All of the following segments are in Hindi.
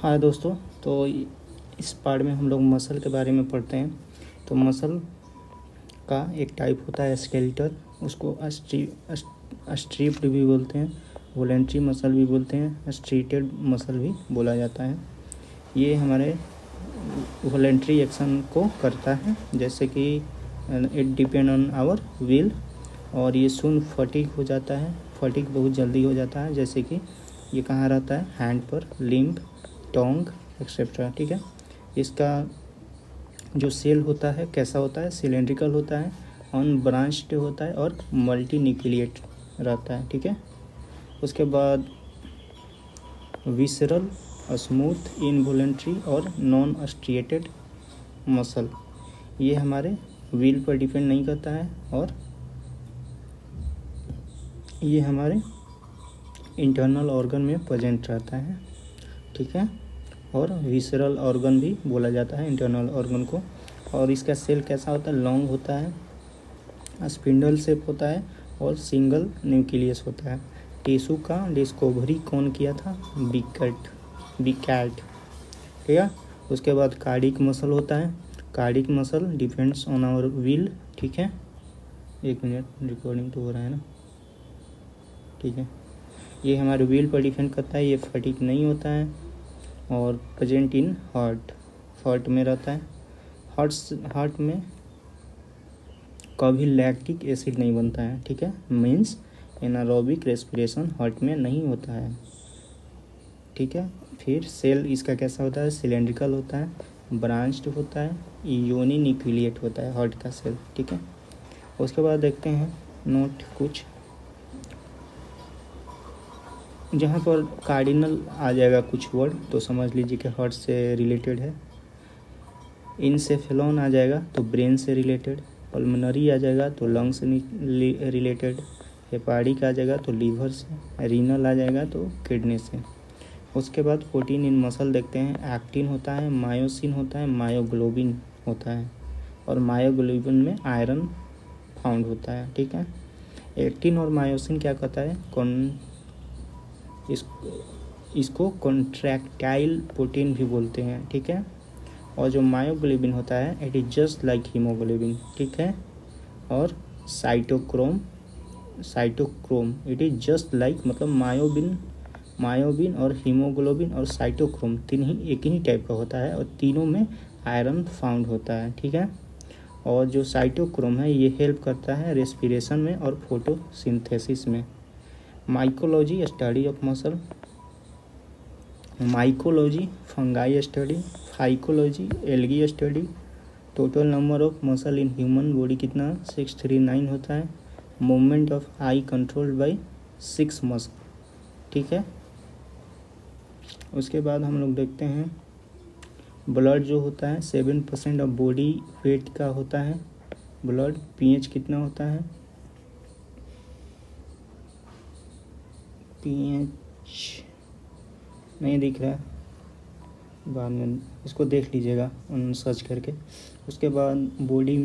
हाँ दोस्तों, तो इस पार्ट में हम लोग मसल के बारे में पढ़ते हैं। तो मसल का एक टाइप होता है स्केलेटल, उसको स्ट्रिप्ड भी बोलते हैं, वॉलेंट्री मसल भी बोलते हैं, स्ट्रेटेड मसल भी बोला जाता है। ये हमारे वॉलेंट्री एक्शन को करता है, जैसे कि it depend on our will, और ये सुन फटीग हो जाता है, फटीग बहुत जल्दी हो जाता है। जैसे कि ये कहाँ रहता है, हैंड पर, लिम्ब, टोंग एक्सेट्रा। ठीक है, इसका जो सेल होता है कैसा होता है, सिलेंड्रिकल होता है, अनब्रांच्ड होता है और मल्टी न्यूक्लिएट रहता है। ठीक है, उसके बाद विसरल, स्मूथ, इनवॉलेंट्री और नॉन स्ट्रिएटेड मसल, ये हमारे व्हील पर डिपेंड नहीं करता है और ये हमारे इंटरनल ऑर्गन में प्रेजेंट रहता है। ठीक है, और विसरल ऑर्गन भी बोला जाता है इंटरनल ऑर्गन को। और इसका सेल कैसा होता है, लॉन्ग होता है, स्पिंडल शेप होता है और सिंगल न्यूक्लियस होता है। टिश्यू का डिस्कवरी कौन किया था, बिकैट। ठीक है, उसके बाद कार्डिक मसल होता है। Cardiac muscle depends on our will. ठीक है, एक मिनट, रिकॉर्डिंग तो हो रहा है ना। ठीक है, ये हमारे व्हील पर डिपेंड करता है, ये फटीग नहीं होता है और प्रेजेंट इन हार्ट में रहता है। हार्ट में कभी लैक्टिक एसिड नहीं बनता है। ठीक है, मीन्स एनारोबिक रेस्पिरेशन हार्ट में नहीं होता है। ठीक है, फिर सेल इसका कैसा होता है, सिलेंड्रिकल होता है, ब्रांच्ड होता है, यूनी न्यूक्लिएट होता है हार्ट का सेल। ठीक है, उसके बाद देखते हैं नोट कुछ, जहाँ पर कार्डिनल आ जाएगा कुछ वर्ड तो समझ लीजिए कि हार्ट से रिलेटेड है। इनसेफेलॉन आ जाएगा तो ब्रेन से रिलेटेड, पल्मोनरी आ जाएगा तो लंग्स से रिलेटेड, हेपाटिक आ जाएगा तो लीवर से, रीनल आ जाएगा तो किडनी से। उसके बाद प्रोटीन इन मसल देखते हैं। एक्टिन होता है, मायोसिन होता है, मायोग्लोबिन होता है, और मायोग्लोबिन में आयरन फाउंड होता है। ठीक है, एक्टिन और मायोसिन क्या कहता है, इसको कॉन्ट्रैक्टाइल प्रोटीन भी बोलते हैं। ठीक है, और जो मायोग्लोबिन होता है it is just like haemoglobin. ठीक है, और cytochrome it is just like, मतलब मायोबिन और हीमोग्लोबिन और साइटोक्रोम तीन ही एक ही टाइप का होता है और तीनों में आयरन फाउंड होता है। ठीक है, और जो साइटोक्रोम है ये हेल्प करता है रेस्पिरेशन में और फोटोसिंथेसिस में। Mycology, study of muscle. Mycology, fungi study. Phycology, algae study. Total number of muscle in human body कितना, 639 होता है। Movement of I controlled by 6 muscle. ठीक है, उसके बाद हम लोग देखते हैं ब्लड जो होता है 7% ऑफ बॉडी वेट का होता है ब्लड। पीएच कितना होता है, पीएच नहीं दिख रहा है, बाद में इसको देख लीजिएगा सर्च करके। उसके बाद बॉडी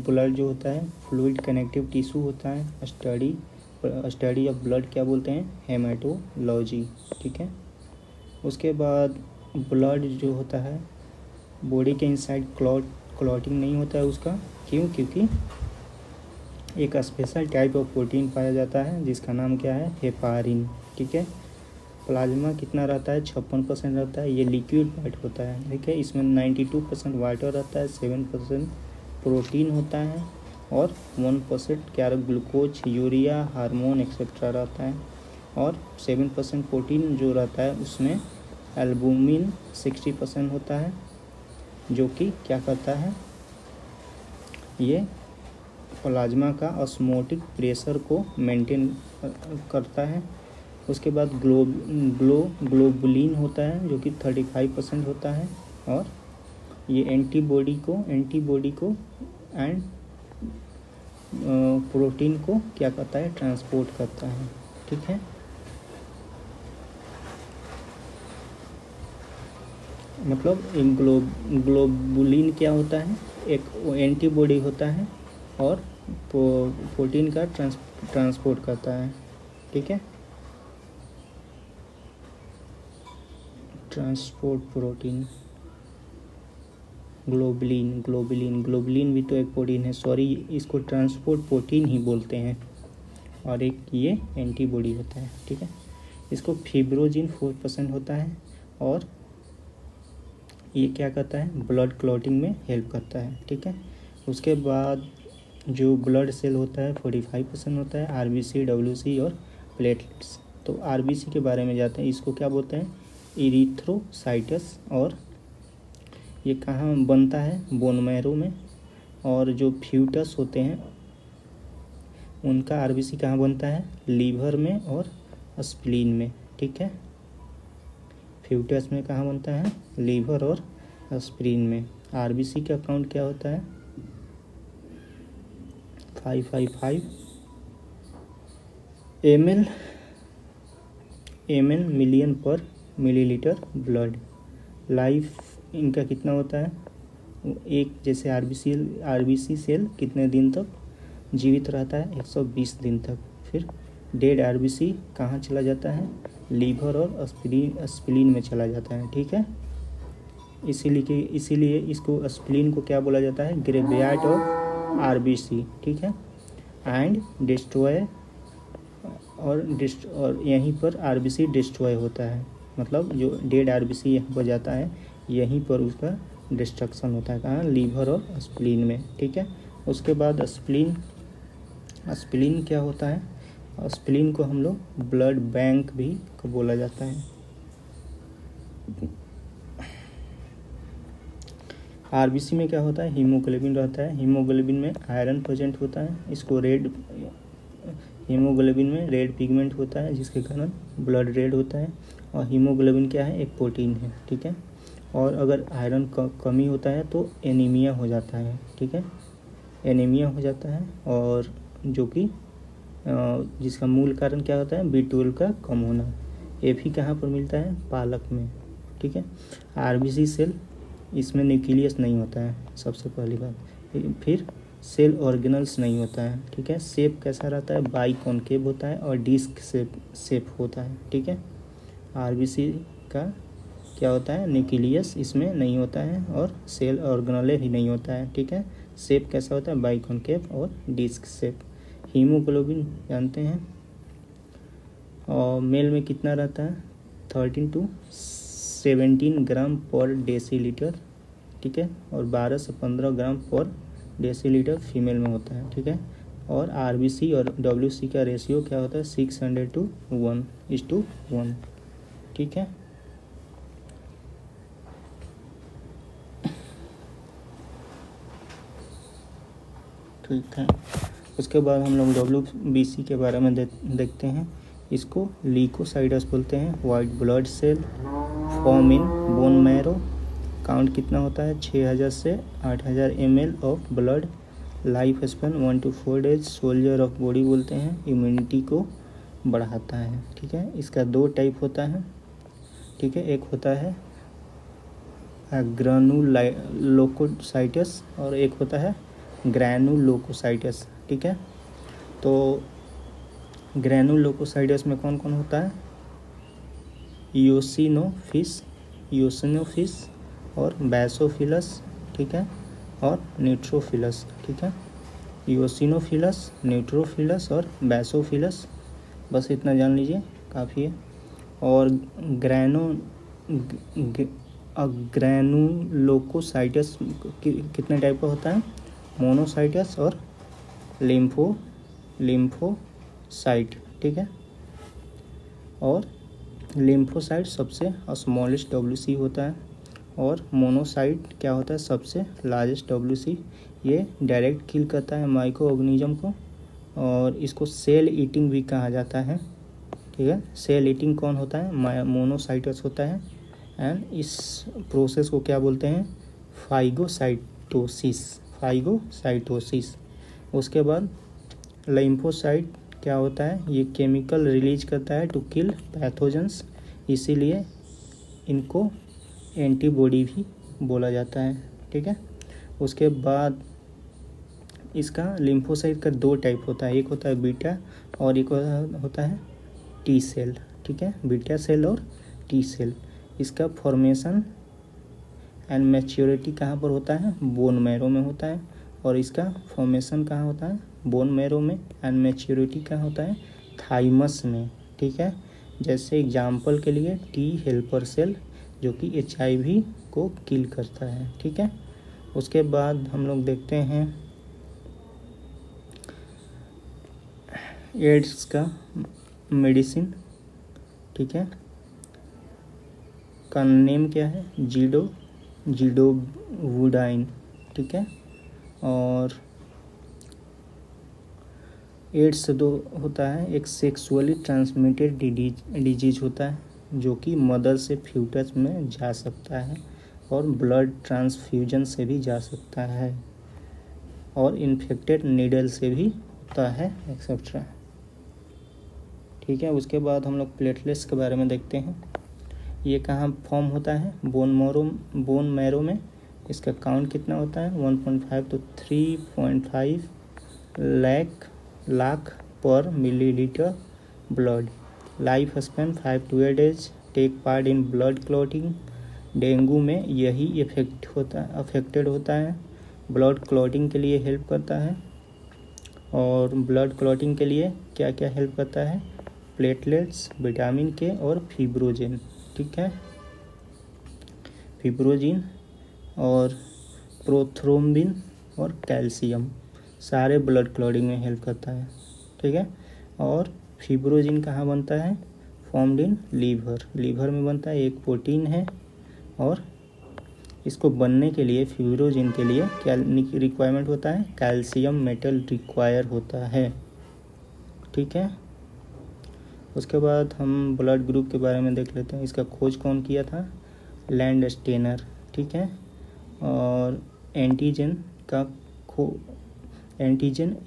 ब्लड जो होता है फ्लूइड कनेक्टिव टिश्यू होता है। स्टडी ऑफ ब्लड क्या बोलते हैं, हेमाटोलॉजी। ठीक है, उसके बाद ब्लड जो होता है बॉडी के इनसाइड क्लॉटिंग नहीं होता है उसका, क्यों, क्योंकि एक स्पेशल टाइप ऑफ प्रोटीन पाया जाता है जिसका नाम क्या है, हेपारिन। ठीक है, प्लाज्मा कितना रहता है, 56% रहता है, ये लिक्विड पार्ट होता है। ठीक है, इसमें 92% वाटर रहता है, 7% प्रोटीन होता है और 1% क्या, ग्लूकोज, यूरिया, हार्मोन एक्सेट्रा रहता है। और 7% प्रोटीन जो रहता है उसमें एल्बुमिन 60% होता है, जो कि क्या करता है, ये प्लाज्मा का ऑस्मोटिक प्रेशर को मेंटेन करता है। उसके बाद ग्लोबुलिन होता है जो कि 35% होता है, और ये एंटीबॉडी को एंड प्रोटीन को क्या करता है, ट्रांसपोर्ट करता है। ठीक है, मतलब ग्लोबुलिन क्या होता है, एक एंटीबॉडी होता है और प्रोटीन का ट्रांसपोर्ट करता है। ठीक है, ट्रांसपोर्ट प्रोटीन, ग्लोबुलिन भी तो एक प्रोटीन है, सॉरी इसको ट्रांसपोर्ट प्रोटीन ही बोलते हैं, और एक ये एंटीबॉडी होता है, ठीक है। इसको फिब्रोजिन 4% होता है, और ये क्या करता है, ब्लड क्लॉटिंग में हेल्प करता है, ठीक है। उसके बाद जो ब्लड सेल होता है 45% होता है, आरबीसी, डब्ल्यूसी और प्लेटलेट्स। तो आरबीसी के बारे में जाते हैं, इसको क्या बोलते हैं, इरिथ्रोसाइटस, और ये कहाँ बनता है, बोन मैरो में। और जो फ्यूटस होते हैं उनका आरबीसी कहाँ बनता है, लीवर में और स्प्लीन में, ठीक है। फ्यूटस में कहाँ बनता है, लीवर और स्प्लीन में। आरबीसी का काउंट क्या होता है, 555 ml मिलियन पर मिलीलीटर ब्लड। लाइफ इनका कितना होता है, एक जैसे आरबीसी सेल कितने दिन तक जीवित रहता है, 120 दिन तक। फिर डेड आरबीसी कहाँ चला जाता है, लीवर और स्प्लीन में चला जाता है, ठीक है। इसीलिए इसको स्प्लीन को क्या बोला जाता है, ग्रेवयार्ड ऑफ आरबीसी, ठीक है। एंड डिस्ट्रॉय, और यहीं पर आरबीसी डिस्ट्रॉय होता है, मतलब जो डेड आरबीसी यहाँ पर जाता है यहीं पर उसका डिस्ट्रक्शन होता है, कहाँ, लीवर और स्प्लीन में, ठीक है। उसके बाद स्प्लीन क्या होता है, स्प्लीन को हम लोग ब्लड बैंक भी को बोला जाता है। आरबीसी में क्या होता है, हीमोग्लोबिन रहता है, हीमोग्लोबिन में आयरन प्रेजेंट होता है, इसको हीमोग्लोबिन में रेड पिगमेंट होता है जिसके कारण ब्लड रेड होता है। और हीमोग्लोबिन क्या है, एक प्रोटीन है, ठीक है। और अगर आयरन कमी होता है तो एनीमिया हो जाता है, ठीक है, एनीमिया हो जाता है। और जो कि जिसका मूल कारण क्या होता है, B12 का कम होना। एफी कहाँ पर मिलता है, पालक में, ठीक है। आरबीसी सेल, इसमें न्यूक्लियस नहीं होता है, सबसे पहली बात। फिर सेल ऑर्गेनल्स नहीं होता है, ठीक है। शेप कैसा रहता है, बाई कॉनकेव होता है और डिस्क शेप होता है, ठीक है। आरबीसी का क्या होता है, न्यूक्लियस इसमें नहीं होता है और सेल ऑर्गेनल भी नहीं होता है, ठीक है। शेप कैसा होता है, बाई कॉनकेव और डिस्क शेप। हीमोग्लोबिन जानते हैं, और मेल में कितना रहता है, 13 to 17 ग्राम पर डेसीलीटर, ठीक है। और 12 से 15 ग्राम पर डेसीलीटर फीमेल में होता है, ठीक है। और आरबीसी और डब्ल्यूसी का रेशियो क्या होता है, 600 to 1:1, ठीक है। ठीक है, उसके बाद हम लोग डब्ल्यूबीसी के बारे में देखते हैं। इसको लीकोसाइटस बोलते हैं, white blood cell, form in bone marrow. Count कितना होता है, 6000 से 8000 ml of blood. Life span 1 to 4 days। Soldier of body बोलते हैं, इम्यूनिटी को बढ़ाता है, ठीक है। इसका 2 टाइप होता है, ठीक है। एक होता है ग्रानुलोकोसाइटस और एक होता है ग्रैनुलोकोसाइटस, ठीक है। तो ग्रैनुलोकोसाइटस में कौन कौन होता है, यूसिनोफिस और बैसोफिलस, ठीक है, और न्यूट्रोफिलस, ठीक है। यूसिनोफिलस, न्यूट्रोफिलस और बैसोफिलस, बस इतना जान लीजिए, काफ़ी है। और ग्रैनुलोकोसाइटस कितने टाइप का होता है, मोनोसाइटस और लिम्फोसाइट, ठीक है। और लिम्फोसाइट सबसे स्मॉलेस्ट डब्ल्यूसी होता है, और मोनोसाइट क्या होता है, सबसे लार्जेस्ट डब्ल्यूसी। ये डायरेक्ट किल करता है माइक्रो ऑर्गेनिज्म को, और इसको सेल ईटिंग भी कहा जाता है, ठीक है। सेल ईटिंग कौन होता है, मोनोसाइटस होता है। एंड इस प्रोसेस को क्या बोलते हैं, फाइगोसाइटोसिस। उसके बाद लिम्फोसाइट क्या होता है, ये केमिकल रिलीज करता है टू किल पैथोजेंस, इसीलिए इनको एंटीबॉडी भी बोला जाता है, ठीक है। उसके बाद इसका लिम्फोसाइट का 2 टाइप होता है, एक होता है बीटा और एक होता है टी सेल, ठीक है, बीटा सेल और टी सेल। इसका फॉर्मेशन एंड मैच्योरिटी कहाँ पर होता है? बोन मैरो में होता है। और इसका फॉर्मेशन कहाँ होता है? बोन मैरो में। एंड मैच्योरिटी कहाँ होता है? थाइमस में। ठीक है, जैसे एग्जाम्पल के लिए टी हेल्पर सेल जो कि HIV को किल करता है। ठीक है, उसके बाद हम लोग देखते हैं एड्स का मेडिसिन। ठीक है, का नेम क्या है? जीडोवुडाइन। ठीक है, और एड्स दो होता है, एक सेक्सुअली ट्रांसमिटेड डिजीज होता है जो कि मदर से फ्यूटस में जा सकता है और ब्लड ट्रांसफ्यूजन से भी जा सकता है और इन्फेक्टेड नीडल से भी होता है एक्सेट्रा। ठीक है, उसके बाद हम लोग प्लेटलेट्स के बारे में देखते हैं। ये कहाँ फॉर्म होता है? बोन मैरो में। इसका काउंट कितना होता है? 1.5 to 3.5 लाख पर millilitre blood. Life span 5 to 8 days। Take part in blood clotting. Dengue में यही अफेक्टेड होता है। ब्लड क्लॉटिंग के लिए हेल्प करता है। और ब्लड क्लॉटिंग के लिए क्या क्या हेल्प करता है? प्लेटलेट्स, विटामिन के और फिब्रोजिन। ठीक है, फिब्रोजिन और प्रोथ्रोम्बिन और कैल्शियम सारे ब्लड क्लॉटिंग में हेल्प करता है। ठीक है, और फिब्रोजिन कहाँ बनता है? फॉर्म्ड इन लीवर में बनता है। एक प्रोटीन है और इसको बनने के लिए, फिब्रोजिन के लिए क्या रिक्वायरमेंट होता है? कैल्शियम मेटल रिक्वायर होता है। ठीक है, उसके बाद हम ब्लड ग्रुप के बारे में देख लेते हैं। इसका खोज कौन किया था? लैंडस्टेनर। ठीक है, और एंटीजन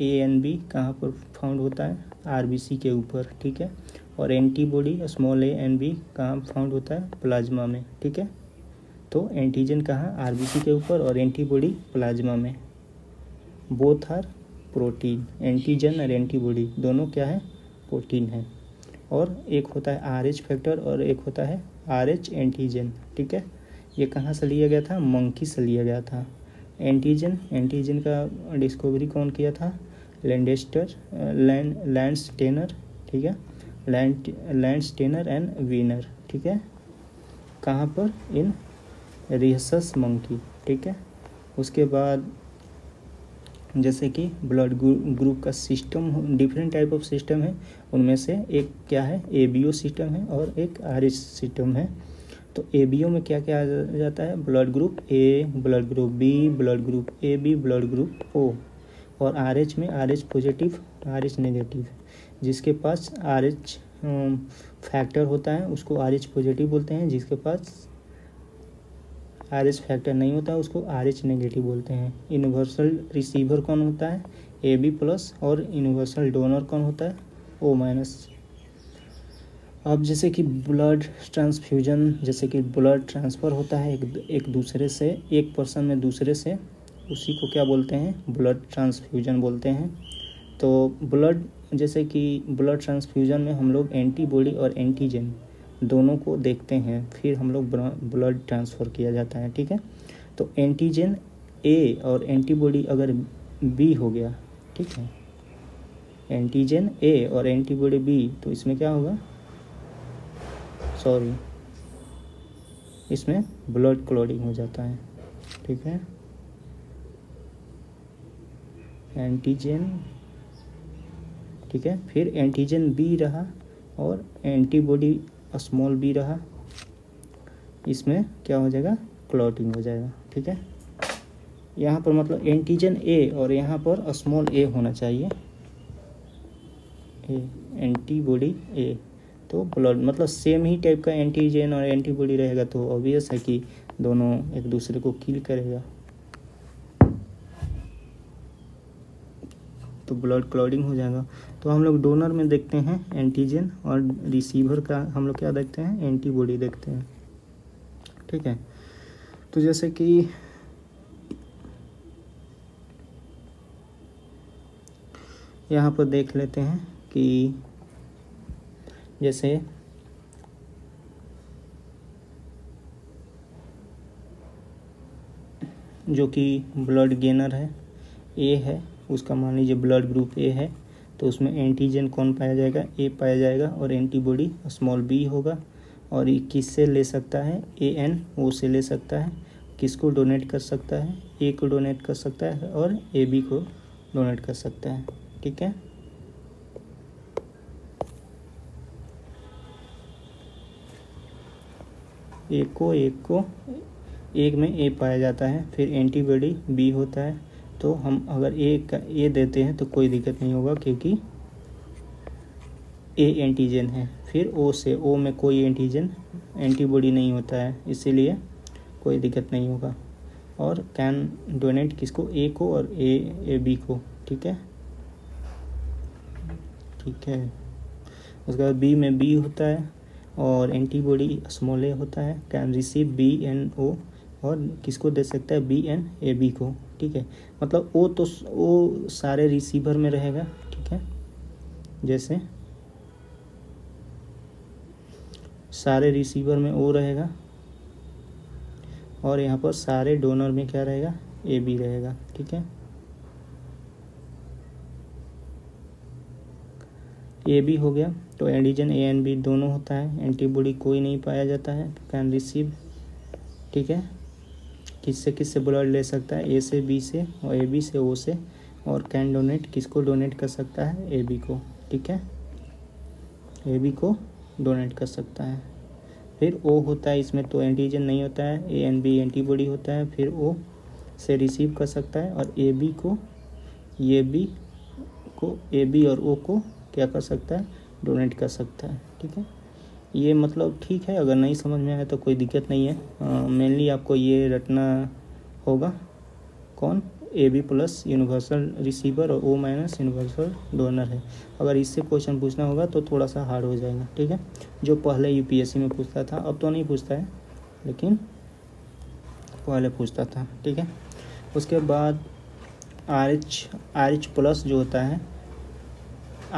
ANB कहाँ पर फाउंड होता है? RBC के ऊपर। ठीक है, और एंटीबॉडी ANB कहाँ फाउंड होता है? प्लाज्मा में। ठीक है, तो एंटीजन कहाँ? RBC के ऊपर और एंटीबॉडी प्लाज्मा में। Both are protein. एंटीजन और एंटीबॉडी दोनों क्या है? प्रोटीन है। और एक होता है RH फैक्टर और एक होता है RH एंटीजन। ठीक है, ये कहाँ से लिया गया था? मंकी से लिया गया था। एंटीजन का डिस्कवरी कौन किया था? लैंडस्टेनर। ठीक है, लैंडस्टेनर एंड वीनर। ठीक है, कहाँ पर? इन रिहसस मंकी। ठीक है, उसके बाद जैसे कि ब्लड ग्रुप का system, different type of system है। उनमें से एक क्या है? ABO सिस्टम है और एक RH सिस्टम है। तो ABO में क्या क्या आ जाता है? Blood group A, blood group B, blood group AB, blood group O। और RH में RH पॉजिटिव, RH नेगेटिव। जिसके पास RH फैक्टर होता है उसको RH पॉजिटिव बोलते हैं। जिसके पास RH फैक्टर नहीं होता उसको RH नेगेटिव बोलते हैं। यूनिवर्सल रिसीवर कौन होता है? AB+। और यूनिवर्सल डोनर कौन होता है? O-। अब जैसे कि ब्लड ट्रांसफ्यूजन, जैसे कि ब्लड ट्रांसफ़र होता है एक दूसरे से, एक पर्सन में दूसरे से, उसी को क्या बोलते हैं? ब्लड ट्रांसफ्यूजन बोलते हैं। तो ब्लड, जैसे कि ब्लड ट्रांसफ्यूजन में हम लोग एंटीबॉडी और एंटीजन दोनों को देखते हैं, फिर हम लोग ब्लड ट्रांसफ़र किया जाता है। ठीक है, तो एंटीजन A और एंटीबॉडी अगर B हो गया, ठीक है, एंटीजन A और एंटीबॉडी B, तो इसमें क्या होगा? इसमें ब्लड क्लॉटिंग हो जाता है। ठीक है, एंटीजन, ठीक है, फिर एंटीजन B रहा और एंटीबॉडी b रहा, इसमें क्या हो जाएगा? क्लॉटिंग हो जाएगा। ठीक है, यहाँ पर मतलब एंटीजन A और यहाँ पर a होना चाहिए, एंटीबॉडी A। तो ब्लड मतलब सेम ही टाइप का एंटीजन और एंटीबॉडी रहेगा तो ऑब्वियस है कि दोनों एक दूसरे को किल करेगा, तो ब्लड क्लॉटिंग हो जाएगा। तो हम लोग डोनर में देखते हैं एंटीजन और रिसीवर का हम लोग क्या देखते हैं? एंटीबॉडी देखते हैं। ठीक है, तो जैसे कि यहाँ पर देख लेते हैं कि जैसे जो कि ब्लड गेनर है, ए है, उसका मान लीजिए ब्लड ग्रुप ए है, तो उसमें एंटीजन कौन पाया जाएगा, ए पाया जाएगा, और एंटीबॉडी स्मॉल बी होगा। और ये किससे ले सकता है, ANO से ले सकता है। किसको डोनेट कर सकता है, ए को डोनेट कर सकता है और AB को डोनेट कर सकता है। ठीक है, एक में ए पाया जाता है, फिर एंटीबॉडी बी होता है। तो हम अगर ए देते हैं तो कोई दिक्कत नहीं होगा, क्योंकि ए एंटीजन है। फिर ओ में कोई एंटीबॉडी नहीं होता है, इसीलिए कोई दिक्कत नहीं होगा। और कैन डोनेट किसको, ए को और AB को। ठीक है, उसके बाद बी में बी होता है और एंटीबॉडी स्मॉल ए होता है। कैन रिसीव BNO, और किसको दे सकता है, BNAB को। ठीक है, मतलब ओ सारे रिसीवर में रहेगा। ठीक है, जैसे सारे रिसीवर में ओ रहेगा और यहाँ पर सारे डोनर में क्या रहेगा, AB रहेगा। ठीक है, AB हो गया। तो एंटीजन A&B दोनों होता है, एंटीबॉडी कोई नहीं पाया जाता है। कैन रिसीव, ठीक है, किससे ब्लड ले सकता है, A से B से और AB से O से। और कैन डोनेट, किसको डोनेट कर सकता है, AB को। ठीक है, AB को डोनेट कर सकता है। फिर O होता है, इसमें तो एंटीजन नहीं होता है, A&B एंटीबॉडी होता है। फिर O से रिसीव कर सकता है और AB और O को क्या कर सकता है, डोनेट कर सकता है। ठीक है, ये मतलब ठीक है, अगर नहीं समझ में आया तो कोई दिक्कत नहीं है। मेनली आपको ये रटना होगा, कौन, AB प्लस यूनिवर्सल रिसीवर और O माइनस यूनिवर्सल डोनर है। अगर इससे क्वेश्चन पूछना होगा तो थोड़ा सा हार्ड हो जाएगा। ठीक है, जो पहले UPSC में पूछता था, अब तो नहीं पूछता है, लेकिन पहले पूछता था। ठीक है, उसके बाद RH प्लस जो होता है,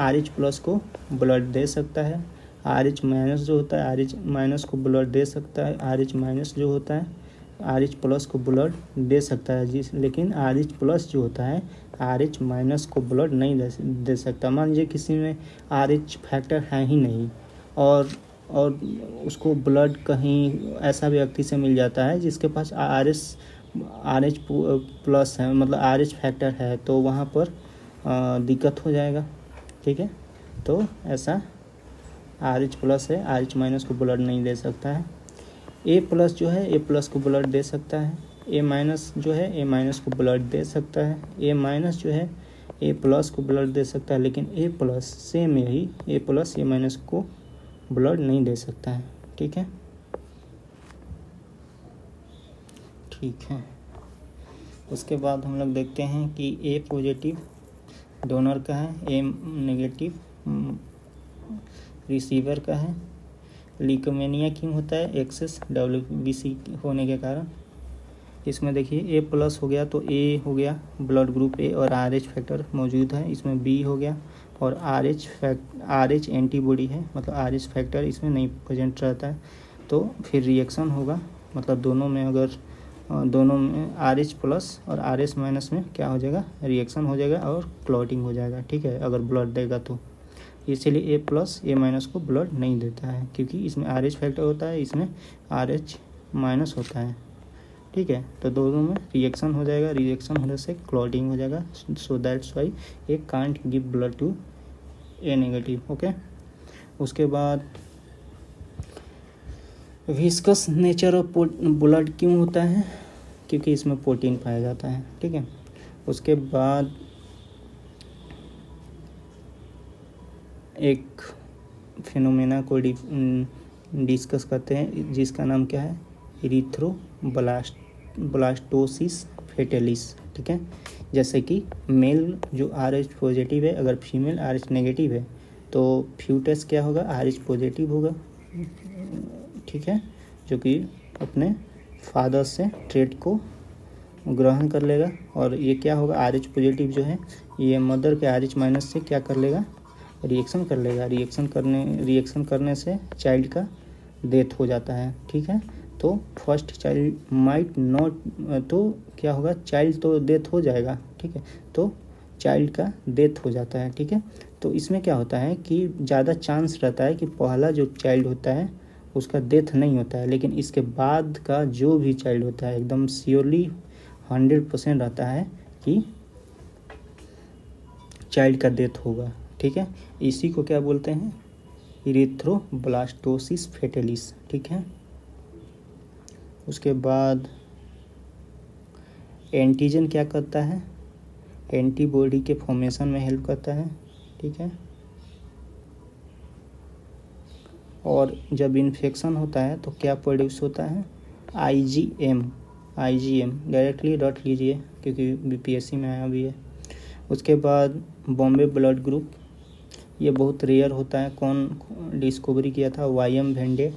RH प्लस को ब्लड दे सकता है। RH माइनस जो होता है, RH माइनस को ब्लड दे सकता है। RH माइनस जो होता है, RH प्लस को ब्लड दे सकता है लेकिन RH प्लस जो होता है, RH माइनस को ब्लड नहीं दे सकता। मान लीजिए किसी में RH फैक्टर है ही नहीं और उसको ब्लड कहीं ऐसा व्यक्ति से मिल जाता है जिसके पास RH प्लस है, मतलब RH फैक्टर है, तो वहाँ पर दिक्कत हो जाएगा। ठीक है, तो ऐसा RH प्लस है, RH माइनस को ब्लड नहीं दे सकता है। A प्लस जो है, A प्लस को ब्लड दे सकता है। A माइनस जो है, A माइनस को ब्लड दे सकता है। A माइनस जो है, A प्लस को ब्लड दे सकता है, लेकिन A प्लस सेम यही, A प्लस A माइनस को ब्लड नहीं दे सकता है। ठीक है, उसके बाद हम लोग देखते हैं कि A पॉजिटिव डोनर का है, A नेगेटिव रिसीवर का है। लीकोमेनिया क्यों होता है, एक्सेस WBC होने के कारण। इसमें देखिए A प्लस हो गया तो A हो गया ब्लड ग्रुप A और RH फैक्टर मौजूद है, इसमें B हो गया और RH एंटीबॉडी है, मतलब RH फैक्टर इसमें नहीं प्रेजेंट रहता है। तो फिर रिएक्शन होगा, मतलब दोनों में RH प्लस और RH माइनस में क्या हो जाएगा, रिएक्शन हो जाएगा और क्लॉटिंग हो जाएगा। ठीक है, अगर ब्लड देगा तो। इसीलिए A प्लस A माइनस को ब्लड नहीं देता है, क्योंकि इसमें RH फैक्टर होता है, इसमें RH माइनस होता है। ठीक है, तो दोनों में रिएक्शन हो जाएगा, रिएक्शन होने से क्लॉटिंग हो जाएगा। So that's why a can't give blood to A negative. Okay, उसके बाद विस्कस नेचर ऑफ ब्लड क्यों होता है, क्योंकि इसमें प्रोटीन पाया जाता है। ठीक है, उसके बाद एक फिनोमेना को डिस्कस करते हैं, जिसका नाम क्या है, इरिथ्रोब्लास्टोसिस फेटेलिस। ठीक है, जैसे कि मेल जो RH पॉजिटिव है, अगर फीमेल RH नेगेटिव है तो फ्यूटस क्या होगा, RH पॉजिटिव होगा। ठीक है, जो कि अपने फादर से ट्रेट को ग्रहण कर लेगा। और ये क्या होगा, RH पॉजिटिव जो है, ये मदर के RH माइनस से क्या कर लेगा, रिएक्शन कर लेगा। रिएक्शन करने से चाइल्ड का डेथ हो जाता है। ठीक है, तो फर्स्ट चाइल्ड माइट नॉट, तो क्या होगा, चाइल्ड तो डेथ हो जाएगा, ठीक है, तो चाइल्ड का डेथ हो जाता है, ठीक है। तो इसमें क्या होता है कि ज़्यादा चांस रहता है कि पहला जो चाइल्ड होता है उसका डेथ नहीं होता है, लेकिन इसके बाद का जो भी चाइल्ड होता है एकदम श्योरली 100% रहता है कि चाइल्ड का डेथ होगा, ठीक है। इसी को क्या बोलते हैं, इरिथ्रोब्लास्टोसिस फेटेलिस, ठीक है। उसके बाद एंटीजन क्या करता है, एंटीबॉडी के फॉर्मेशन में हेल्प करता है, ठीक है। और जब इन्फेक्शन होता है तो क्या प्रोड्यूस होता है, आईजीएम, डायरेक्टली रट लीजिए क्योंकि बीपीएससी में आया भी है। उसके बाद बॉम्बे ब्लड ग्रुप, ये बहुत रेयर होता है, कौन डिस्कवरी किया था, वाईएम वेंडे,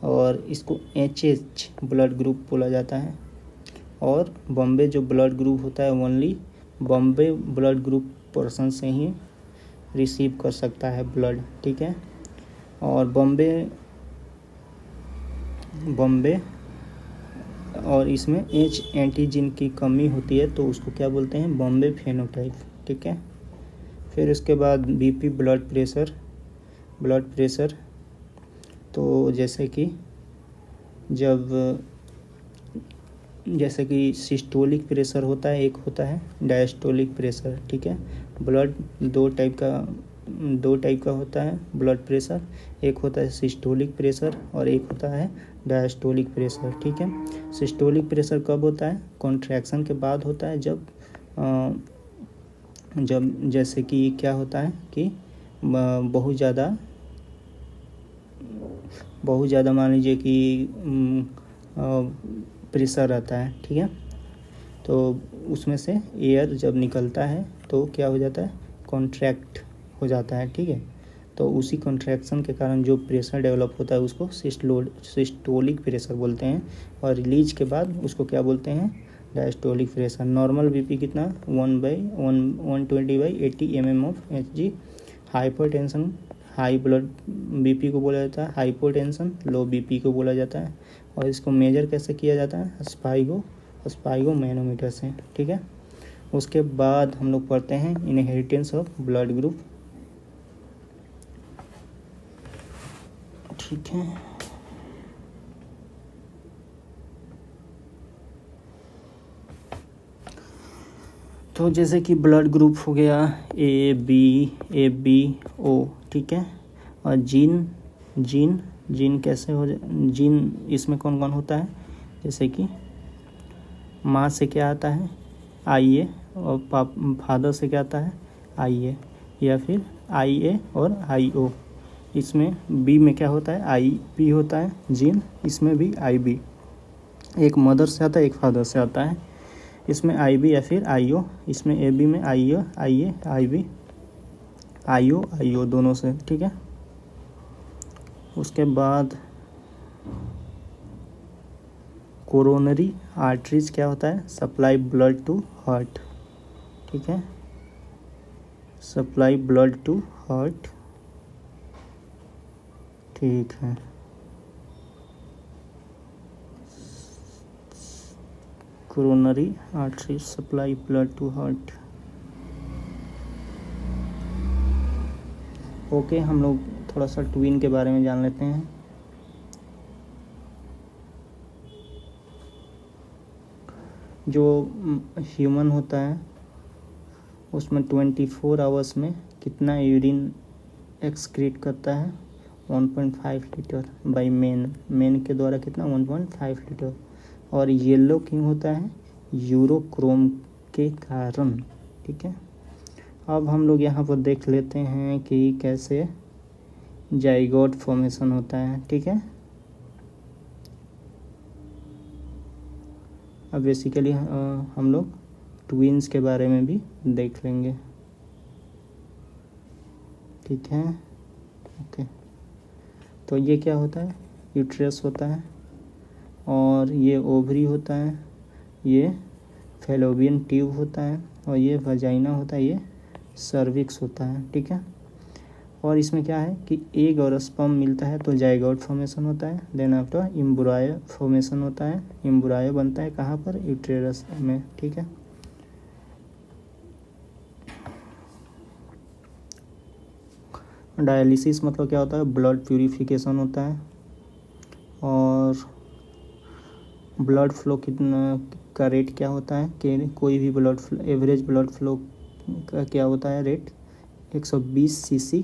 और इसको एचएच ब्लड ग्रुप बोला जाता है। और बॉम्बे जो ब्लड ग्रुप होता है only Bombay blood group person से ही रिसीव कर सकता है ब्लड, ठीक है। और बॉम्बे और इसमें एच एंटीजन की कमी होती है तो उसको क्या बोलते हैं, बॉम्बे फेनोटाइप, ठीक है। फिर उसके बाद बीपी, ब्लड प्रेशर, तो जैसे कि सिस्टोलिक प्रेशर होता है, एक होता है डायस्टोलिक प्रेशर, ठीक है। ब्लड दो टाइप का होता है ब्लड प्रेशर, एक होता है सिस्टोलिक प्रेशर और एक होता है डायस्टोलिक प्रेशर, ठीक है। सिस्टोलिक प्रेशर कब होता है, कॉन्ट्रैक्शन के बाद होता है, जब जैसे कि क्या होता है कि बहुत ज़्यादा मान लीजिए कि प्रेशर रहता है, ठीक है। तो उसमें से एयर जब निकलता है तो क्या हो जाता है, कॉन्ट्रैक्ट हो जाता है, ठीक है। तो उसी कॉन्ट्रैक्शन के कारण जो प्रेशर डेवलप होता है उसको सिस्टोलिक प्रेशर बोलते हैं, और रिलीज के बाद उसको क्या बोलते हैं, डायस्टोलिक प्रेशर। नॉर्मल बीपी कितना, 1/120/80 mm/Hg। Hypertension, high blood BP को बोला जाता है हाइपोटेंशन, लो बीपी को बोला जाता है। और इसको मेजर कैसे किया जाता है, स्पाइगो मैनोमीटर से, ठीक है। उसके बाद हम लोग पढ़ते हैं इनहेरिटेंस ऑफ ब्लड ग्रुप, ठीक है। तो जैसे कि ब्लड ग्रुप हो गया ए बी ओ, ठीक है। और जीन कैसे हो जीन इसमें कौन कौन होता है, जैसे कि माँ से क्या आता है, IA, और फादर से क्या आता है, IA, या फिर IA और IO। इसमें बी में क्या होता है, IB होता है जीन, इसमें भी IB, एक मदर से आता है एक फादर से आता है। इसमें IB या फिर IO, इसमें AB में IA IB IO दोनों से, ठीक है। उसके बाद कोरोनरी आर्टरीज क्या होता है, सप्लाई ब्लड टू हार्ट, ठीक है, सप्लाई ब्लड टू हार्ट, ठीक है। Coronary arteries supply blood to heart, okay. हम लोग थोड़ा सा ट्विन के बारे में जान लेते हैं। जो ह्यूमन होता है उसमें 24 आवर्स में कितना यूरिन एक्सक्रीट करता है, 1.5 लीटर बाई मेन के द्वारा कितना, 1.5 लीटर। और येलो क्यों होता है, यूरोक्रोम के कारण, ठीक है। अब हम लोग यहाँ पर देख लेते हैं कि कैसे जाइगोट फॉर्मेशन होता है, ठीक है। अब बेसिकली हम लोग ट्विन्स के बारे में भी देख लेंगे, ठीक है, ओके। तो ये क्या होता है, यूट्रस होता है, और ये ओवरी होता है, ये फैलोपियन ट्यूब होता है, और ये वजाइना होता है, ये सर्विक्स होता है, ठीक है। और इसमें क्या है कि एग और स्पर्म मिलता है तो जाइगोट फॉर्मेशन होता है। देन आफ्टर एम्ब्रायो फॉर्मेशन होता है, एम्ब्रायो बनता है कहाँ पर, यूटेरस में, ठीक है। डायलिसिस मतलब क्या होता है, ब्लड प्यूरिफिकेशन होता है। और ब्लड फ्लो कितना का रेट क्या होता है कि कोई भी blood flow, average blood flow का क्या होता है रेट, 120 सीसी,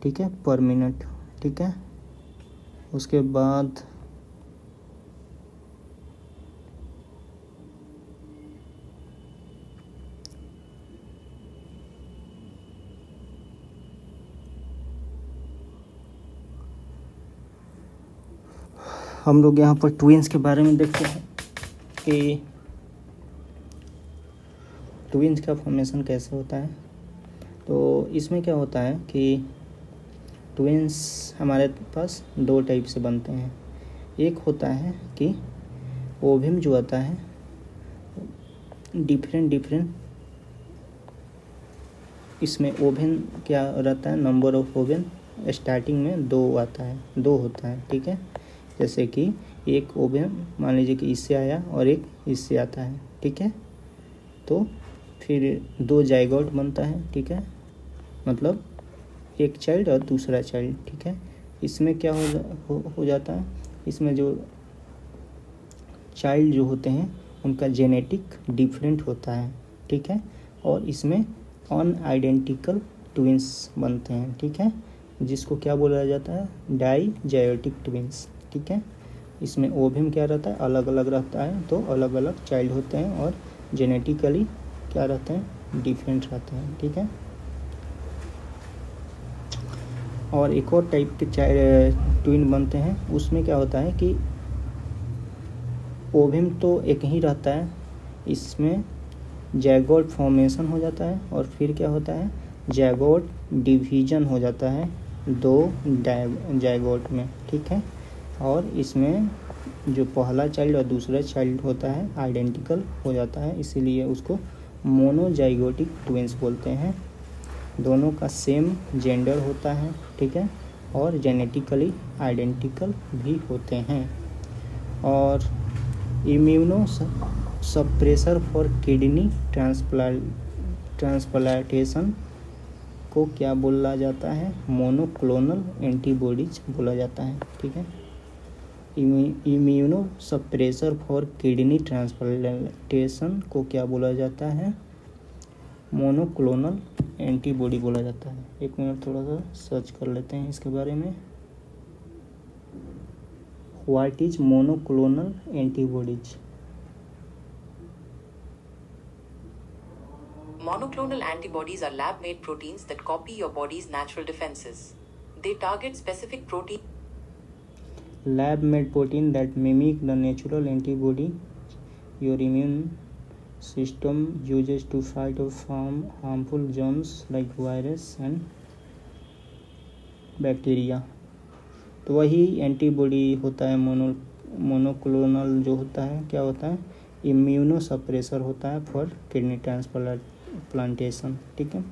ठीक है, पर मिनट, ठीक है। उसके बाद हम लोग यहाँ पर ट्विंस के बारे में देखते हैं कि ट्विंस का फॉर्मेशन कैसे होता है। तो इसमें क्या होता है कि ट्विंस हमारे पास दो टाइप से बनते हैं। एक होता है कि ओविम जो आता है डिफरेंट इसमें ओवेन क्या रहता है, नंबर ऑफ ओवेन स्टार्टिंग में 2 आता है, 2 होता है, ठीक है। जैसे कि एक ओवेन मान लीजिए कि इससे आया और एक इससे आता है, ठीक है। तो फिर 2 जाइगोट बनता है, ठीक है, मतलब एक चाइल्ड और दूसरा चाइल्ड, ठीक है। इसमें क्या हो जाता है, इसमें जो चाइल्ड जो होते हैं उनका जेनेटिक डिफरेंट होता है, ठीक है। और इसमें अनआइडेंटिकल ट्विंस बनते हैं, ठीक है, जिसको क्या बोला जाता है, डाइजायोटिक ट्विंस, ठीक है। इसमें ओविम क्या रहता है, अलग अलग रहता है, तो अलग अलग चाइल्ड होते हैं और जेनेटिकली क्या रहते हैं, डिफरेंट रहते हैं, ठीक है। और एक और टाइप के चाइल्ड ट्विन बनते हैं, उसमें क्या होता है कि ओविम तो एक ही रहता है, इसमें जैगोट फॉर्मेशन हो जाता है और फिर क्या होता है, जैगोट डिवीजन हो जाता है 2 जाइगोट में, ठीक है। और इसमें जो पहला चाइल्ड और दूसरा चाइल्ड होता है आइडेंटिकल हो जाता है, इसीलिए उसको मोनोजाइगोटिक ट्विंस बोलते हैं। दोनों का सेम जेंडर होता है, ठीक है, और जेनेटिकली आइडेंटिकल भी होते हैं। और immuno suppressor for kidney transplantation को क्या बोला जाता है, मोनोक्लोनल एंटीबॉडीज बोला जाता है, ठीक है। Immuno suppressor for kidney transplantation को क्या बोला जाता है, मोनोक्लोनल एंटीबॉडी बोला जाता है। एक मिनट थोड़ा सा सर्च कर लेते हैं इसके बारे में। What is monoclonal antibodies? Monoclonal antibodies are lab-made proteins that copy your body's natural defenses. They target specific protein. Lab-made protein that mimic the natural antibody your immune system uses to fight off harmful germs like virus and bacteria. तो वही एंटीबॉडी होता है। मोनोक्लोनल जो होता है क्या होता है, इम्यूनो सप्रेसर होता है फॉर किडनी ट्रांसप्लांटेशन, ठीक है।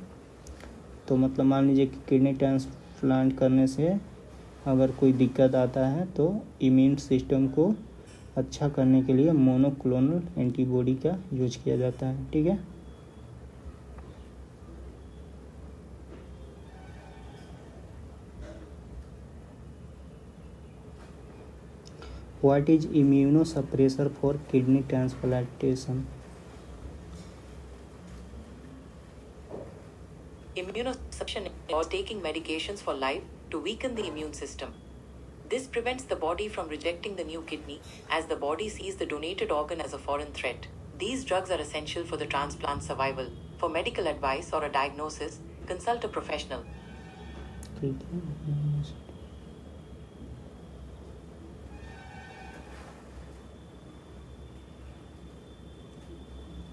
तो मतलब मान लीजिए कि किडनी ट्रांसप्लांट करने से अगर कोई दिक्कत आता है तो इम्यून सिस्टम को अच्छा करने के लिए मोनोक्लोनल एंटीबॉडी का यूज किया जाता है, ठीक है। What is immunosuppressor for kidney transplantation? Immunosuppression or taking medications for life to weaken the immune system. This prevents the body from rejecting the new kidney, as the body sees the donated organ as a foreign threat. These drugs are essential for the transplant survival. For medical advice or a diagnosis, consult a professional.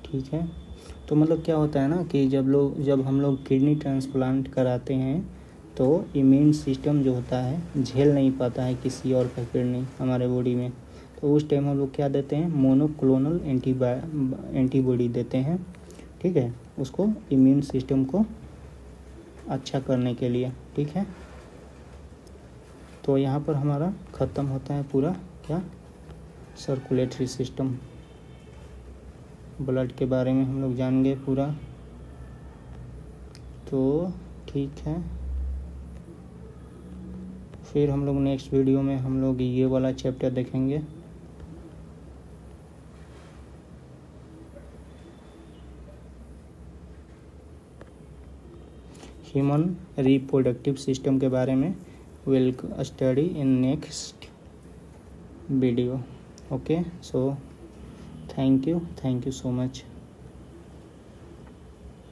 ठीक है। तो मतलब क्या होता है ना कि जब हम लोग किडनी ट्रांसप्लांट कराते हैं तो इम्यून सिस्टम जो होता है झेल नहीं पाता है किसी और का किडनी हमारे बॉडी में, तो उस टाइम हम लोग क्या देते हैं, मोनोक्लोनल एंटीबॉडी देते हैं, ठीक है। उसको इम्यून सिस्टम को अच्छा करने के लिए, ठीक है। तो यहाँ पर हमारा ख़त्म होता है पूरा क्या, सर्कुलेटरी सिस्टम। ब्लड के बारे में हम लोग जान गए पूरा। तो ठीक है, फिर हम लोग नेक्स्ट वीडियो में हम लोग ये वाला चैप्टर देखेंगे। ह्यूमन रिप्रोडक्टिव सिस्टम के बारे में will study in next video. Okay, so thank you so much.